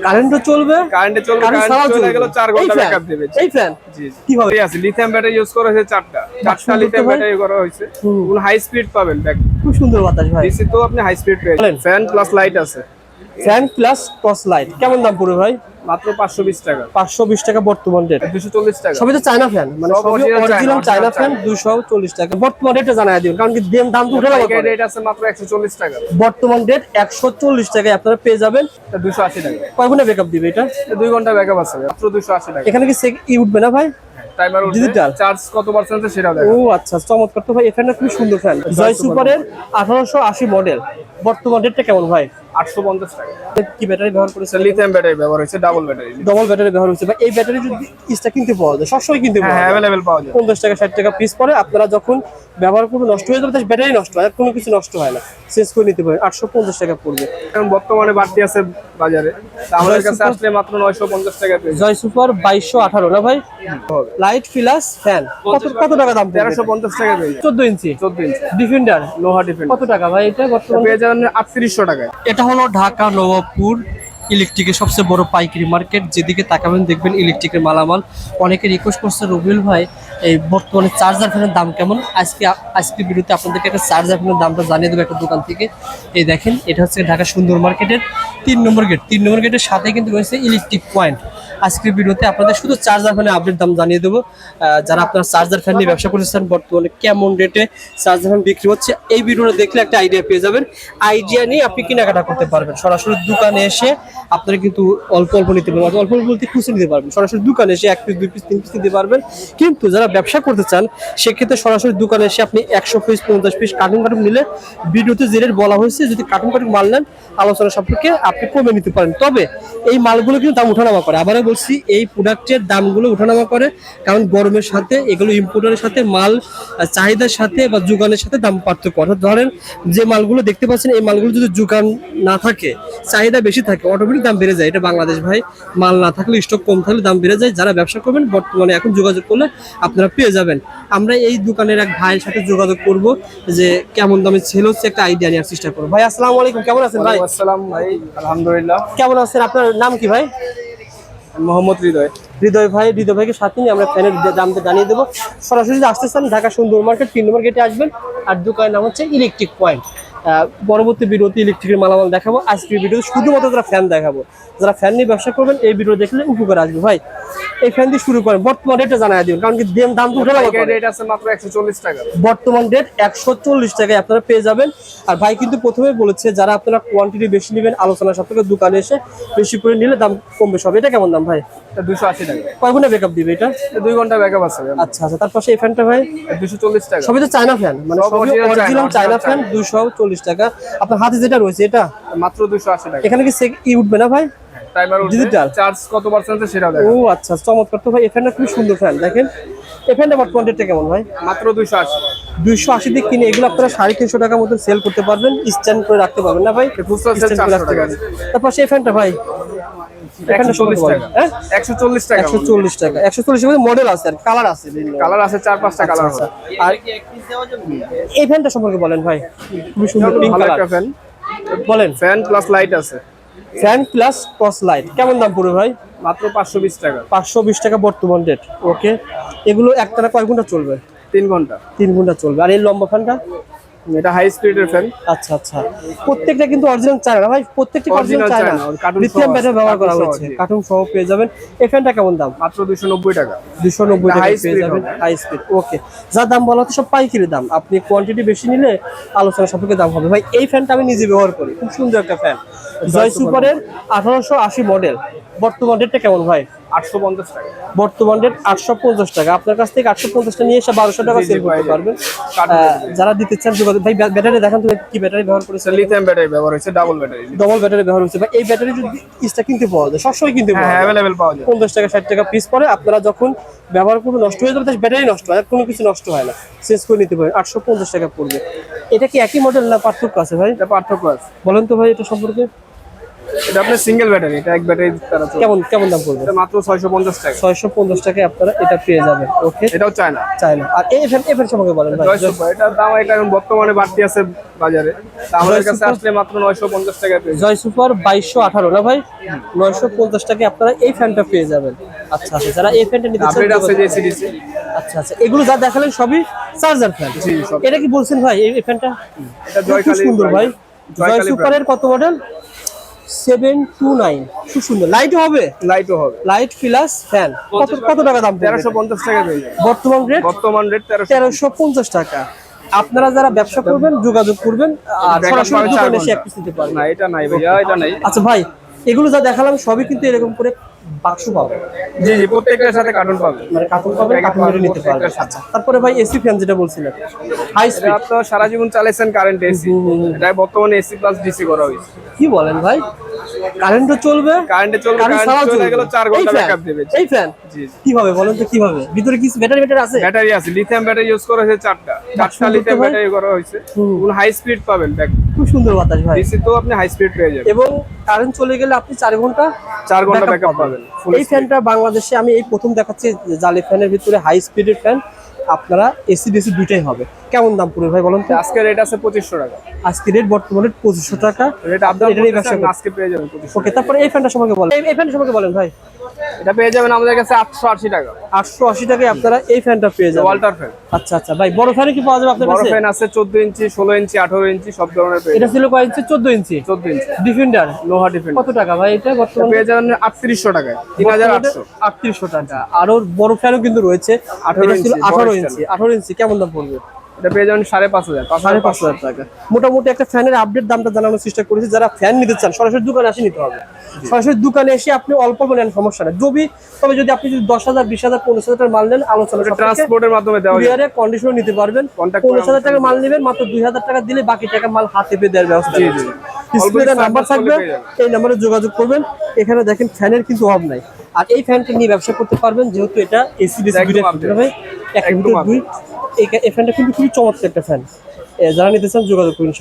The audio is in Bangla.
কারেন্টও চলবে, কারেন্ট চলে গেল 4 ঘন্টা ব্যাকআপ দেবে। এই ফ্যান জি কিভাবে আছে, লিথিয়াম ব্যাটারি ইউজ করা হয়েছে চারটা লিথিয়াম ব্যাটারি করা হয়েছে। ফুল হাই স্পিড পাবেন ব্যাক, খুব সুন্দর বাতাস ভাই। ডিসি তো আপনি হাই স্পিড পেয়ে ফ্যান প্লাস লাইট আছে। ফ্যান প্লাস টর্চ লাইট কেমন দাম পড়বে ভাই? মাত্র 520 টাকা। 520 টাকা বর্তমান রেট। 240 টাকা। সবই তো চায়না ফ্যান, মানে সবই অরিজিনাল চায়না ফ্যান। 240 টাকা বর্তমান রেটে জানাই দিন, কারণ কি দাম তো উঠে যাবে। রেট আছে মাত্র 140 টাকা। বর্তমান রেট 140 টাকায় আপনারা পেয়ে যাবেন। 280 টাকা। কয় ঘন্টা ব্যাকআপ দিবে এটা? 2 ঘন্টা ব্যাকআপ আছে, মাত্র 280 টাকা। এখানে কি উঠবে না ভাই? টাইমার উঠবে, ডিজিটাল চার্জ কত পার্সেন্ট আছে সেটাও দেখো। ও আচ্ছা, চমৎকার তো ভাই। এই ফ্যানটা খুব সুন্দর ফ্যান, জয় সুপারের 1880 মডেল। বর্তমান রেটটা কেমন ভাই? 850 টাকা। কি ব্যাটারি ব্যবহার করেছে? লিথিয়াম ব্যাটারি ব্যবহার হয়েছে, ডাবল ব্যাটারি। ডবল ব্যাটারি ব্যবহার হচ্ছে ভাই। এই ব্যাটারি যদি ইস্টা কিনতে পাওয়া যায়, সবসময় কিনতে পাওয়া যায়, अवेलेबल পাওয়া যায়। 50 টাকা 60 টাকা পিস পরে। আপনারা যখন ব্যবহার করবেন নষ্ট হয়ে যাবে, ব্যাটারি নষ্ট হয়, আর কোনো কিছু নষ্ট হয় না, চেঞ্জ করে নিতে পারেন। 850 টাকা পড়বে। এখন বর্তমানে বাড়তি আছে বাজারে, আমাদের কাছে আসলে মাত্র 950 টাকা পেয়ে জয় সুপার 2218 না ভাই? লাইট প্লাস ফ্যান কত টাকা দাম? 1350 টাকা পেয়ে 14 ইঞ্চি ডিফেন্ডার লোহা ডিফেন্ডার। কত টাকা ভাই এটা বর্তমানে? পেয়ে যাবেন 3800 টাকায়। এটা হলো ঢাকা নবাবপুর ইলেকট্রিকের সবচেয়ে বড় পাইকারি মার্কেট। যেদিকে তাকাবেন দেখবেন ইলেকট্রিকের মালামাল। অনেকে রিকোয়েস্ট করছে রবিউল ভাই এই বর্তমানে চার্জার ফ্যানের দাম কেমন। আজকে ভিডিওতে আপনাদেরকে একটা চার্জার ফ্যানের দামটা জানিয়ে দেবো একটা দোকান থেকে। এই দেখেন, এটা হচ্ছে ঢাকা সুন্দর মার্কেটের 3 নম্বর গেট। 3 নম্বর গেটের সাথে কিন্তু রয়েছে ইলেকট্রিক পয়েন্ট। আজকের ভিডিওতে আপনাদের শুধু চার্জার ফ্যানের আপডেট দাম জানিয়ে দেবো। যারা আপনারা চার্জার ফ্যান নিয়ে ব্যবসা করতেছেন, বর্তমানে কেমন রেটে চার্জার ফ্যান বিক্রি হচ্ছে, এই ভিডিওটা দেখলে একটা আইডিয়া পেয়ে যাবেন। আইডিয়া নিয়ে আপনি কেনাকাটা করতে পারবেন। সরাসরি দোকানে এসে আপনারা কিন্তু অল্প অল্প নিতে পারবেন, অল্প অল্প বলতে খুচরো নিতে পারবেন। সরাসরি দোকানে এসে 1 পিস 2 পিস 3 পিস নিতে পারবেন। কিন্তু যারা ব্যবসা করতে চান, সেক্ষেত্রে সরাসরি দোকানে এসে আপনি 100 পিস 50 পিস কার্টুন নিলে ভিডিওতে যে রেট বলা হয়েছে, যদি কার্টুন মাল নেন আলোচনা সম্পর্কে আপনি কমে নিতে পারেন। তবে এই মালগুলো কিন্তু দাম ওঠানামা করে। আবারও বলছি, এই প্রোডাক্টের দামগুলো ওঠানামা করে, কারণ গরমের সাথে এগুলো ইম্পোর্টারের সাথে মাল চাহিদার সাথে বা যোগানের সাথে দাম পার্থক্য। অর্থাৎ ধরেন যে মালগুলো দেখতে পাচ্ছেন, এই মালগুলো যদি যোগান না থাকে, চাহিদা বেশি থাকে, অটোমেটিক দাম বেড়ে যায়। এটা বাংলাদেশ ভাই, মাল না থাকলে, স্টক কম থাকলে দাম বেড়ে যায়। যারা ব্যবসা করবেন বর্তমানে এখন যোগাযোগ করলে আপনারা পেয়ে যাবেন। আমরা এই দোকানের এক ভাইয়ের সাথে যোগাযোগ করব, যে কেমন দামে সেল হচ্ছে একটা আইডিয়া নেওয়ার চেষ্টা করবো। ভাই আসসালামু আলাইকুম, কেমন আছেন ভাই? আসসালাম ভাই, আলহামদুলিল্লাহ। কেমন আছেন? আপনার নাম কি ভাই? মোহাম্মদ হৃদয়। হৃদয় ভাইকে সাথে নিয়ে আমরা ফ্যানের দামটা জানিয়ে দেবো। সরাসরি আসতে চান ঢাকা সুন্দর মার্কেট 3 নম্বর গেটে আসবেন। আর দোকানের নাম হচ্ছে ইলেকট্রিক পয়েন্ট। পরবর্তী ভিডিওতে ইলেকট্রিকের মালামাল দেখাবো। আজকের ভিডিওতে শুধুমাত্র যারা ফ্যান দেখাবো। যারা ফ্যান নিয়ে ব্যবসা করবেন এই ভিডিও দেখলে উপকার আসবে। ভাই এই ফ্যান দিয়ে শুরু করেন, বর্তমান রেটটা জানাই দিন, কারণ কি দাম তো উঠে যাবে। রেট আছে মাত্র 140 টাকা। বর্তমান রেট 140 টাকায় আপনারা পেয়ে যাবেন। আর ভাই কিন্তু প্রথমেই বলেছে, যারা আপনারা কোয়ান্টিটি বেশি নেবেন আলোচনা সাপেক্ষে দোকানে এসে বেশি করে নিলে দাম কমবে সব। এটা কেমন দাম ভাই? 280 টাকা। কয় ঘন্টা ব্যাকআপ দিবে এটা? 2 ঘন্টা ব্যাকআপ আছে। আচ্ছা, তার পাশে এই ফ্যানটা ভাই 240 টাকা। সবই তো চায়না ফ্যান, মানে সবই অরিজিনাল চায়না ফ্যান। 240 টাকা। আপনার হাতে যেটা রয়েছে এটা মাত্র 280 টাকা। এখানে কি উঠবে না ভাই? টাইমার উঠবে, ডিজিটাল, চার্জ কত পার্সেন্ট আছে সেটাও দেখো। ও আচ্ছা, চমৎকার তো ভাই। এই ফ্যানটা খুব সুন্দর ফ্যান। দেখেন এই ফ্যানটা বর্তমান রেটটা কেমন ভাই? মাত্র 280। 280 দিয়ে কিনে এগুলো আপনারা 350 টাকার মতো সেল করতে পারবেন, স্ট্যান্ড করে রাখতে পারবেন না ভাই? তারপর সেই ফ্যানটা ভাই 140 টাকা। 140 টাকা। 140 টাকা। 140 এর মডেল আছে আর কালার আছে, কালার আছে 4-5টা কালার আছে। আর এই ফ্যানটা সম্পর্কে বলেন ভাই। খুব সুন্দর পিঙ্ক কালার ফ্যান। বলেন। ফ্যান প্লাস লাইট আছে। ফ্যান প্লাস টর্চ লাইট কেমন দাম পড়বে ভাই? মাত্র 520 টাকা। 520 টাকা বর্তমান রেট। ওকে, এগুলো একটানা কয় ঘন্টা চলবে? 3 ঘন্টা। 3 ঘন্টা চলবে। আর এই লম্বা ফ্যানটা? এটা হাই স্পিডের ফ্যান। আচ্ছা, প্রত্যেকটা কিন্তু অরিজিনাল চায়না না ভাই? প্রত্যেকটা অরিজিনাল চায়না, লিথিয়াম ব্যাটারি ব্যবহার করা হয়েছে, কার্টুন সহ পেয়ে যাবেন। এই ফ্যানটা কেমন দাম? মাত্র 290 টাকা। 290 টাকা পেয়ে যাবেন, হাই স্পিড। ওকে, যা দাম বলা হচ্ছে সব পাইকারি দাম। আপনি কোয়ান্টিটি বেশি নিলে আলোচনা সাপেক্ষে দাম হবে। ভাই এই ফ্যানটা আমি নিজে ব্যবহার করি, খুব সুন্দর একটা ফ্যান, জয় সুপারের 1880 মডেল। বর্তমান রেটটা কেমন ভাই? 850 টাকা। বর্তমান রেট 850 টাকা। আপনার কাছ থেকে 850 টাকা নিয়ে এসে 1200 টাকা সেল করতে পারবেন। যারা দিতে চান যোগাযোগ। ভাই ব্যাটারি দেখান তো, কি ব্যাটারি ব্যবহার করেছে? লিথিয়াম ব্যাটারি ব্যবহার হয়েছে, ডাবল ব্যাটারি। ডবল ব্যাটারি ব্যবহার হচ্ছে। ভাই এই ব্যাটারি যদি ইস্টা কিনতে পাওয়া যায়, সবসময় কিনতে পাওয়া যায়, अवेलेबल পাওয়া যায়। 50 টাকা 60 টাকা পিস পরে। আপনারা যখন ব্যবহার করবেন নষ্ট হয়ে যাবে, ব্যাটারি নষ্ট হয়, কোনো কিছু নষ্ট হয় না, চেঞ্জ করে নিতে পারেন। 850 টাকা পড়বে। এটা কি একই মডেল না পার্থক্য আছে ভাই? এটা পার্থক্য আছে। বলেন তো ভাই এটা সম্পর্কে। এটা আপনার সিঙ্গেল ব্যাটারি, এটা এক ব্যাটারি তারা চলে। কেমন কেমন দাম পড়বে? এটা মাত্র 650 টাকা। 650 টাকায় আপনারা এটা পেয়ে যাবেন। ওকে, এটাও চায়না। চায়না। আর এই ফ্যান সম্পর্কে বলেন ভাই। জয় সুপার, এটার দাম এটা এখন বর্তমানে বাড়তি আছে বাজারে, তা আমাদের কাছে আসলে মাত্র 950 টাকা পেয়ে যাবেন। জয় সুপার 2218 না ভাই? 950 টাকায় আপনারা এই ফ্যানটা পেয়ে যাবেন। আচ্ছা আচ্ছা, যারা এই ফ্যানটা নিতে চান আপডেট আছে যে সিডিসি। আচ্ছা আচ্ছা, এগুলো যা দেখালেন সবই চার্জার ফ্যান। জি, সব। এটা কি বলছেন ভাই এই ফ্যানটা? এটা খুব জয়কালী সুন্দর ভাই। জয় জয়কালী সুপারের কত মডেল? 729। খুব সুন্দর। লাইটও হবে? লাইটও হবে। Light plus fan. কত কত টাকা দাম পড়বে? 1350 টাকা পেয়ে যাবেন। বর্তমান রেট বর্তমান রেট 1350 টাকা। আপনারা যারা ব্যবসা করবেন যোগাযোগ করবেন, আর Backup সরাসরি পাবে 4 দোকানে এসে ঘন্টা। এক পিস নিতে পারবেন। না, এটা নাই ভাইয়া, এটা নাই। আচ্ছা ভাই, এগুলো যা দেখালাম সবই কিন্তু এরকম করে বাক্স পাবে, জি জি, প্রত্যেকটার সাথে কার্টুন পাবে। মানে কার্টুন পাবে, Backup কার্টুন নিতে পারবেন। প্রত্যেকটার সাথে। আচ্ছা, তারপরে ভাই এসি ফ্যান যেটা বলছিলেন হাই এটা স্পিড, আপনারা সারা জীবন চালাইছেন কারেন্ট এসি, এটা বর্তমানে এসি প্লাস ডিসি করা হয়েছে। কি বলেন ভাই? কারেন্টও চলবে, কারেন্টে চলবে, কারেন্ট কারেন্ট ছাড়াও চলে চলবে। গেল 4 ঘন্টা এই ফ্যান, ব্যাকআপ দেবে। এই ফ্যান জি জি। কিভাবে বলেন তো, কিভাবে? ভিতরে কিছু ব্যাটারি আছে? ব্যাটারি আছে, লিথিয়াম ব্যাটারি ইউজ করা হয়েছে 4টা সুন্দর লিথিয়াম তো ভাই। ব্যাটারি করা হয়েছে। হাই স্পিড পাবেন ব্যাক, খুব সুন্দর বাতাস ভাই। ডিসি তো আপনি হাই স্পিড পেয়ে যাবেন। এবং কারেন্ট চলে গেলে আপনি 4 ঘন্টা 4 ঘন্টা backup ব্যাকআপ পাবেন। full এই speed। ফ্যানটা বাংলাদেশে আমি এই প্রথম দেখাচ্ছি যে জালি ফ্যানের ভিতরে হাই স্পিডের ফ্যান। আপনারা এসি ডিসি দুইটাই হবে। কেমন দাম পড়বে ভাই বলুন তো? আজকে রেট আছে 2500 টাকা। আজকে রেট বর্তমানে 2500 টাকা। রেট আপডেট এটারই ব্যবসা করুন। আজকে পেয়ে যাবেন 2500। ওকে, তারপরে এই ফ্যানটা সম্পর্কে বলেন। এই ফ্যানটা সম্পর্কে বলেন ভাই। এটা পেয়ে যাবেন আমাদের কাছে 880 টাকা। 880 টাকায় আপনারা এই ফ্যানটা পেয়ে যাবেন। Walter fan. আচ্ছা আচ্ছা ভাই, বড় ফ্যান কি পাওয়া যাবে আপনার বড় কাছে? ফ্যান আছে 14 ইঞ্চি, 16 ইঞ্চি, 18 ইঞ্চি সব ধরনের পেয়ে এটা যাবেন। ছিল কয় ইঞ্চি? 14 ইঞ্চি 14 ইঞ্চি ডিফেন্ডার। লোহা ডিফেন্ড। কত টাকা ভাই এটা বর্তমানে? পেয়ে যাবেন 3800 টাকায়, 3800। 3800 টাকা। আর ওর বড় ফ্যানও কিন্তু রয়েছে। 18 এটা ছিল ইঞ্চি, 18 বড় ইঞ্চি। 18 ইঞ্চি কেমন দাম পড়বে? এটা পেয়ে যাবেন 5500। 5500 টাকা। মোটামুটি একটা ফ্যানের আপডেট দামটা জানানোর চেষ্টা করেছি। যারা ফ্যান নিতে চান সরাসরি দোকানে এসে নিতে হবে। সরাসরি দোকানে এসে আপনি অল্প নেন, সমস্যা নেই। তবে যদি আপনি 10,000, 20,000, 15,000 টাকার মাল নেন, আলোচনা ট্রান্সপোর্টের মাধ্যমে দেওয়া যাবে। কুরিয়ারে কন্ডিশনও নিতে পারবেন। Contact করে 15,000 টাকার মাল নেবেন, মাত্র 2,000 টাকা দিলে বাকি টাকা মাল হাতে পেয়ে দেওয়ার ব্যবস্থা জি, আছে। জি। স্ক্রিনে অল্প নাম্বার কিছু থাকবে, পেয়ে যাবেন। এই নাম্বারে যোগাযোগ করবেন। এখানে দেখেন ফ্যানের কিন্তু অভাব নাই। আর এই ফ্যানটা নিয়ে ব্যবসা করতে পারবেন, যেহেতু এটা এসি ডিসি একদম দুইটা update। ভাই, এক একদম দুই। এই ফ্যানটা কিন্তু খুবই চমৎকার একটা ফ্যান। যারা নিতে চান যোগাযোগ করুন।